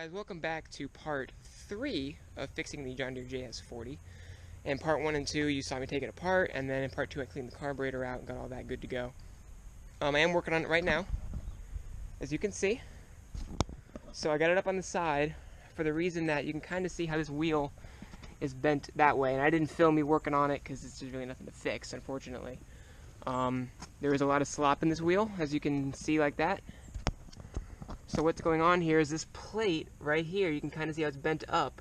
guys, welcome back to part 3 of fixing the John Deere JS40. In part 1 and 2 you saw me take it apart, and then in part 2 I cleaned the carburetor out and got all that good to go. I am working on it right now, as you can see. So I got it up on the side for the reason that you can kind of see how this wheel is bent that way, and I didn't film me working on it because it's just really nothing to fix, unfortunately. There is a lot of slop in this wheel, as you can see like that. So what's going on here is this plate right here, you can kind of see how it's bent up,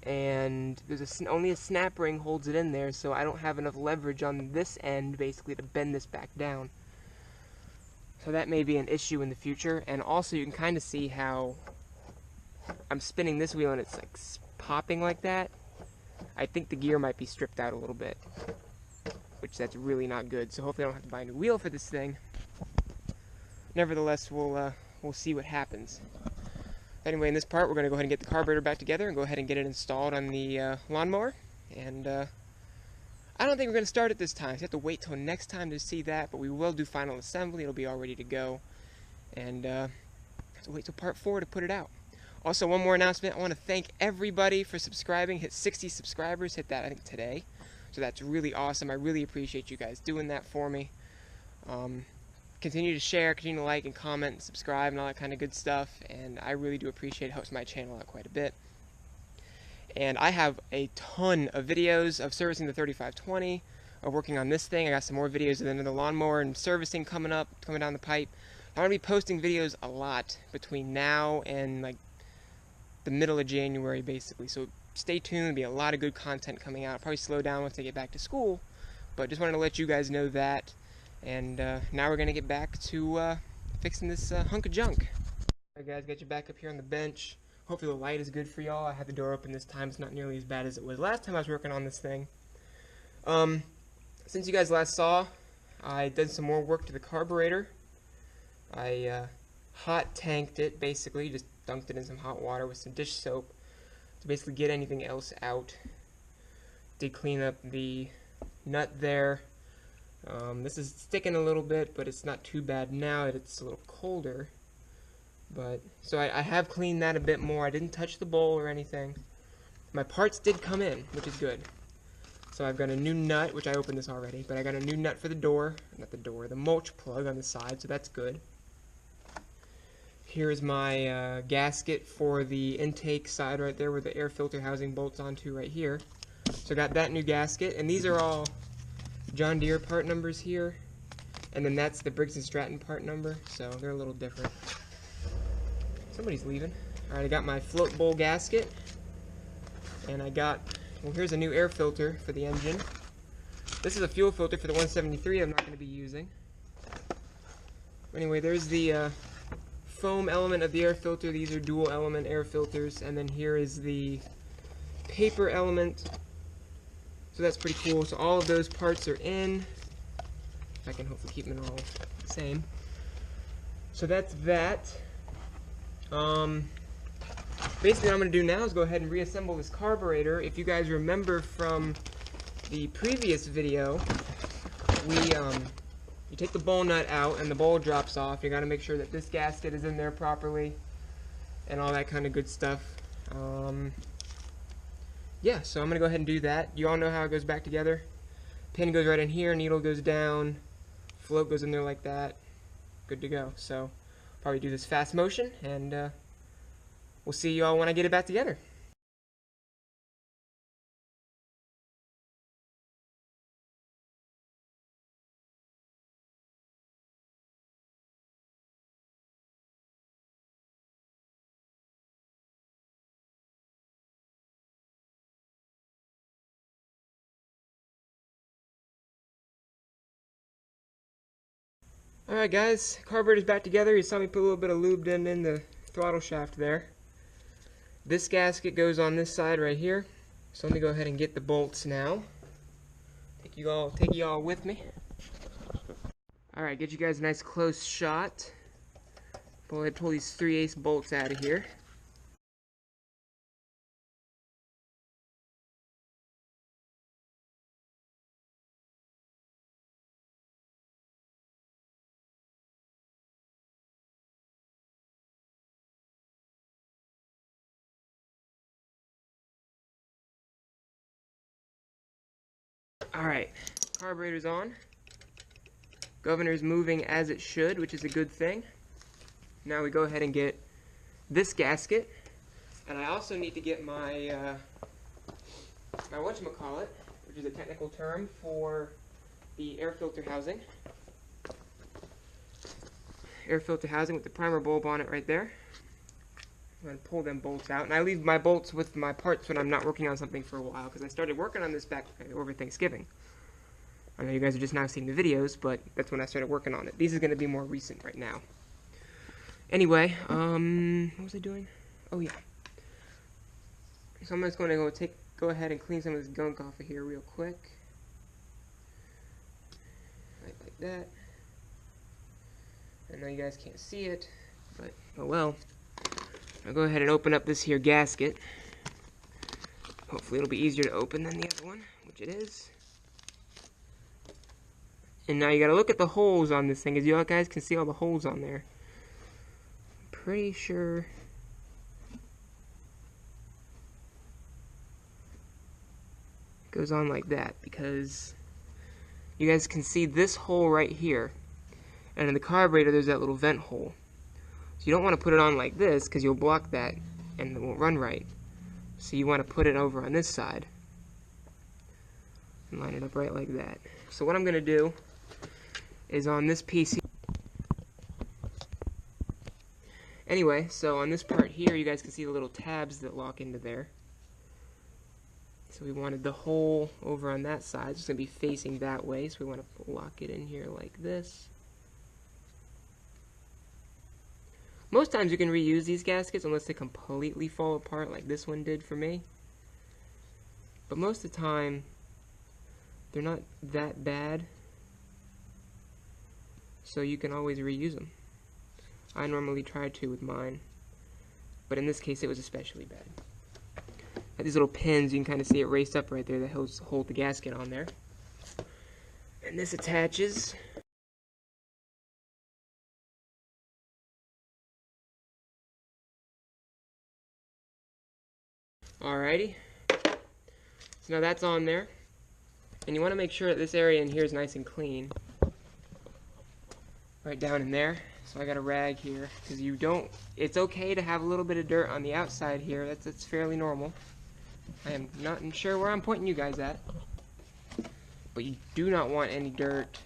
and there's only a snap ring holds it in there, so I don't have enough leverage on this end basically to bend this back down. So that may be an issue in the future. And also you can kind of see how I'm spinning this wheel and it's like popping like that. I think the gear might be stripped out a little bit, which that's really not good. So hopefully I don't have to buy a new wheel for this thing. Nevertheless, we'll see what happens. Anyway, in this part, we're going to go ahead and get the carburetor back together and go ahead and get it installed on the lawnmower. And I don't think we're going to start it this time. So you have to wait till next time to see that, but we will do final assembly. It'll be all ready to go. And have to wait till part 4 to put it out. Also, one more announcement. I want to thank everybody for subscribing. Hit 60 subscribers. Hit that, I think, today. So that's really awesome. I really appreciate you guys doing that for me. Continue to share, continue to like and comment and subscribe and all that kind of good stuff, and I really do appreciate it. Helps my channel out quite a bit. And I have a ton of videos of servicing the 3520, of working on this thing. I got some more videos of the lawnmower and servicing coming down the pipe. I'm going to be posting videos a lot between now and like the middle of January basically, so stay tuned. There'll be a lot of good content coming out. I'll probably slow down once I get back to school, but just wanted to let you guys know that. And now we're going to get back to fixing this hunk of junk. Alright guys, got you back up here on the bench. Hopefully the light is good for y'all. I had the door open this time. It's not nearly as bad as it was last time I was working on this thing. Since you guys last saw, I did some more work to the carburetor. I hot tanked it, basically. Just dunked it in some hot water with some dish soap to basically get anything else out. Did clean up the nut there. This is sticking a little bit, but it's not too bad now that it's a little colder. But so I have cleaned that a bit more. I didn't touch the bowl or anything. My parts did come in, which is good. So I've got a new nut, which I opened this already, but I got a new nut for the door, not the door, the mulch plug on the side, so that's good. Here's my gasket for the intake side right there where the air filter housing bolts onto right here. So I got that new gasket, and these are all John Deere part numbers here, and then that's the Briggs & Stratton part number, so they're a little different. Somebody's leaving. Alright, I got my float bowl gasket, and I got, well, here's a new air filter for the engine. This is a fuel filter for the 173 I'm not going to be using. Anyway, there's the foam element of the air filter. These are dual element air filters, and then here is the paper element. So that's pretty cool. So all of those parts are in. I can hopefully keep them all the same. So that's that. Basically what I'm going to do now is go ahead and reassemble this carburetor. If you guys remember from the previous video, you take the bowl nut out and the bowl drops off. You got to make sure that this gasket is in there properly and all that kind of good stuff. Yeah, so I'm going to go ahead and do that. You all know how it goes back together. Pin goes right in here, needle goes down, float goes in there like that. Good to go. So probably do this fast motion, and we'll see you all when I get it back together. Alright guys, carburetor's back together. You saw me put a little bit of lube in the throttle shaft there. This gasket goes on this side right here. So let me go ahead and get the bolts now. Take you all with me. Alright, get you guys a nice close shot. Pull these 3/8 bolts out of here. Alright, carburetor's on. Governor's moving as it should, which is a good thing. Now we go ahead and get this gasket. And I also need to get my, my whatchamacallit, which is a technical term for the air filter housing. Air filter housing with the primer bulb on it right there. I'm going to pull them bolts out. And I leave my bolts with my parts when I'm not working on something for a while, because I started working on this back over Thanksgiving. I know you guys are just now seeing the videos, but that's when I started working on it. These are going to be more recent right now. Anyway, what was I doing? Oh yeah. So I'm just going to go ahead and clean some of this gunk off of here real quick. Right like that. I know you guys can't see it, but oh well. I'll go ahead and open up this here gasket. Hopefully it'll be easier to open than the other one, which it is. And now you gotta look at the holes on this thing, as you guys can see all the holes on there. I'm pretty sure it goes on like that, because you guys can see this hole right here. And in the carburetor there's that little vent hole. So you don't want to put it on like this, because you'll block that and it won't run right. So you want to put it over on this side and line it up right like that. So what I'm going to do is on this piece here. Anyway, so on this part here you guys can see the little tabs that lock into there. So we wanted the hole over on that side. It's going to be facing that way, so we want to lock it in here like this. Most times you can reuse these gaskets unless they completely fall apart like this one did for me. But most of the time, they're not that bad. So you can always reuse them. I normally try to with mine. But in this case, it was especially bad. Got these little pins, you can kind of see it raced up right there that hold the gasket on there. And this attaches. Alrighty, so now that's on there, and you want to make sure that this area in here is nice and clean, right down in there. So I got a rag here, because it's okay to have a little bit of dirt on the outside here. That's fairly normal. I am not sure where I'm pointing you guys at, but you do not want any dirt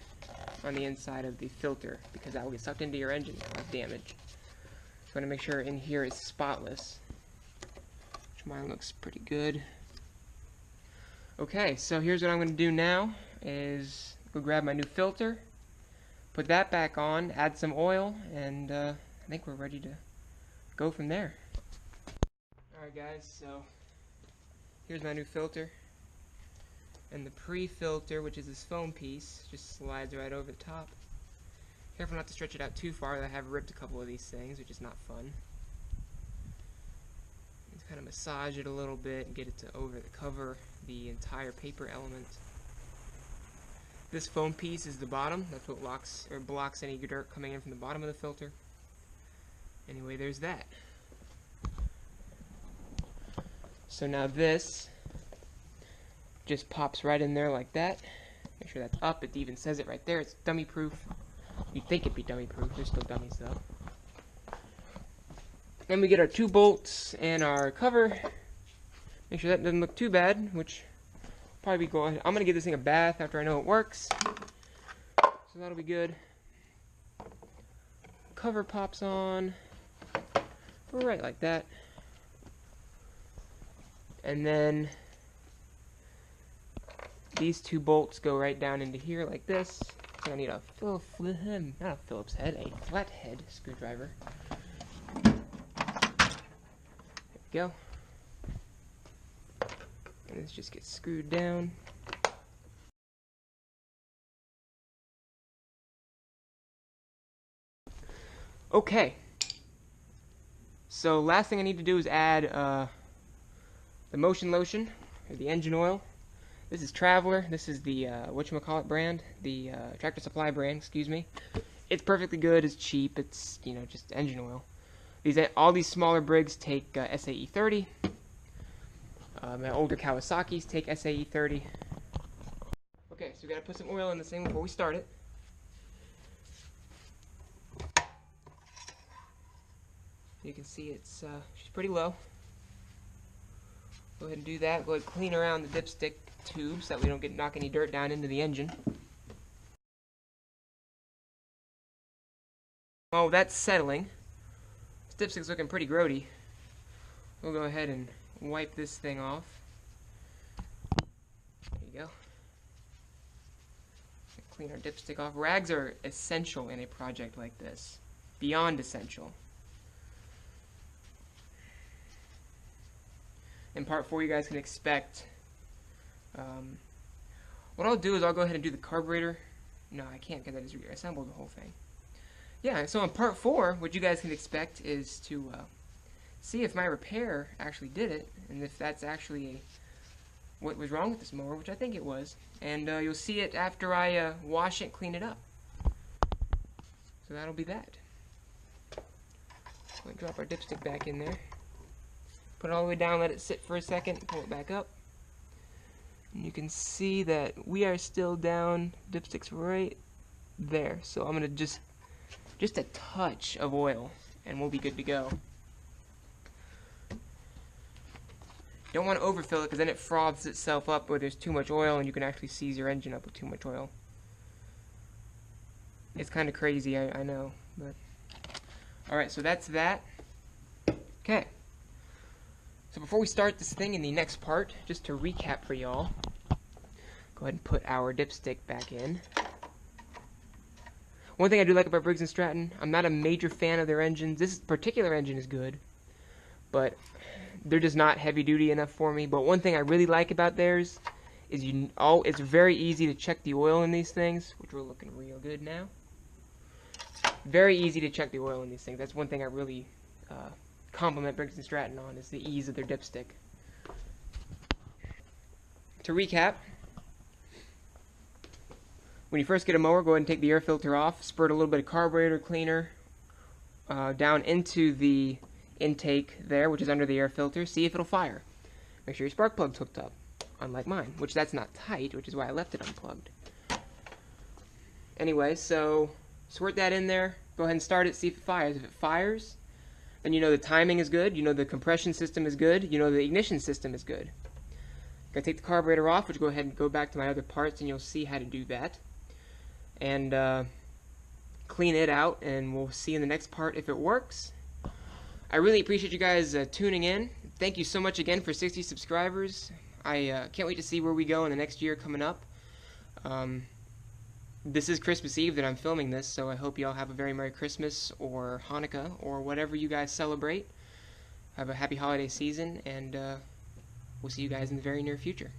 on the inside of the filter, because that will get sucked into your engine and cause damage. So I want to make sure in here is spotless. Mine looks pretty good. Okay, so here's what I'm going to do now is go grab my new filter, put that back on, add some oil, and I think we're ready to go from there. Alright guys, so here's my new filter. And the pre-filter, which is this foam piece, just slides right over the top. Careful not to stretch it out too far. I have ripped a couple of these things, which is not fun. Kind of massage it a little bit and get it to cover the entire paper element. This foam piece is the bottom. That's what blocks any dirt coming in from the bottom of the filter. Anyway, there's that. So now this just pops right in there like that. Make sure that's up. It even says it right there. It's dummy proof. You'd think it'd be dummy proof. There's still dummies though. Then we get our 2 bolts and our cover. Make sure that doesn't look too bad, which probably I'm going to give this thing a bath after I know it works. So that'll be good. Cover pops on. Right like that. And then these 2 bolts go right down into here like this. So I need not a Phillips head, a flathead screwdriver. Go. And this just gets screwed down. Okay. So last thing I need to do is add the motion lotion, or the engine oil. This is Traveler. This is the whatchamacallit brand, the Tractor Supply brand, excuse me. It's perfectly good. It's cheap. It's, you know, just engine oil. All these smaller Briggs take SAE 30. My older Kawasaki's take SAE 30. Okay, so we gotta put some oil in this thing before we start it. You can see she's pretty low. Go ahead and do that. Go ahead and clean around the dipstick tubes so that we don't knock any dirt down into the engine. While that's settling, this dipstick's looking pretty grody. We'll go ahead and wipe this thing off. There you go. Clean our dipstick off. Rags are essential in a project like this. Beyond essential. In part 4, you guys can expect, what I'll do is I'll go ahead and do the carburetor. No, I can't because I just reassembled the whole thing. Yeah, so in part 4, what you guys can expect is to see if my repair actually did it, and if that's actually what was wrong with this mower, which I think it was. And you'll see it after I wash it and clean it up. So that'll be that. We'll drop our dipstick back in there. Put it all the way down, let it sit for a second, pull it back up. And you can see that we are still down, dipstick's right there. So I'm going to just a touch of oil and we'll be good to go. Don't want to overfill it because then it froths itself up where there's too much oil and you can actually seize your engine up with too much oil. It's kind of crazy, I know. But alright, so that's that. Okay. So before we start this thing in the next part, just to recap for y'all, go ahead and put our dipstick back in. One thing I do like about Briggs & Stratton, I'm not a major fan of their engines. This particular engine is good, but they're just not heavy duty enough for me. But one thing I really like about theirs is it's very easy to check the oil in these things, which we're looking real good now. Very easy to check the oil in these things. That's one thing I really compliment Briggs & Stratton on, is the ease of their dipstick. To recap, when you first get a mower, go ahead and take the air filter off, spurt a little bit of carburetor cleaner down into the intake there, which is under the air filter. See if it'll fire. Make sure your spark plug's hooked up, unlike mine, which that's not tight, which is why I left it unplugged. Anyway, so squirt that in there, go ahead and start it, see if it fires. If it fires, then you know the timing is good, you know the compression system is good, you know the ignition system is good. Gotta take the carburetor off, which go ahead and go back to my other parts and you'll see how to do that. And clean it out, and we'll see in the next part if it works. I really appreciate you guys tuning in. Thank you so much again for 60 subscribers. I can't wait to see where we go in the next year coming up. This is Christmas Eve that I'm filming this, so I hope you all have a very Merry Christmas or Hanukkah or whatever you guys celebrate. Have a happy holiday season, and we'll see you guys in the very near future.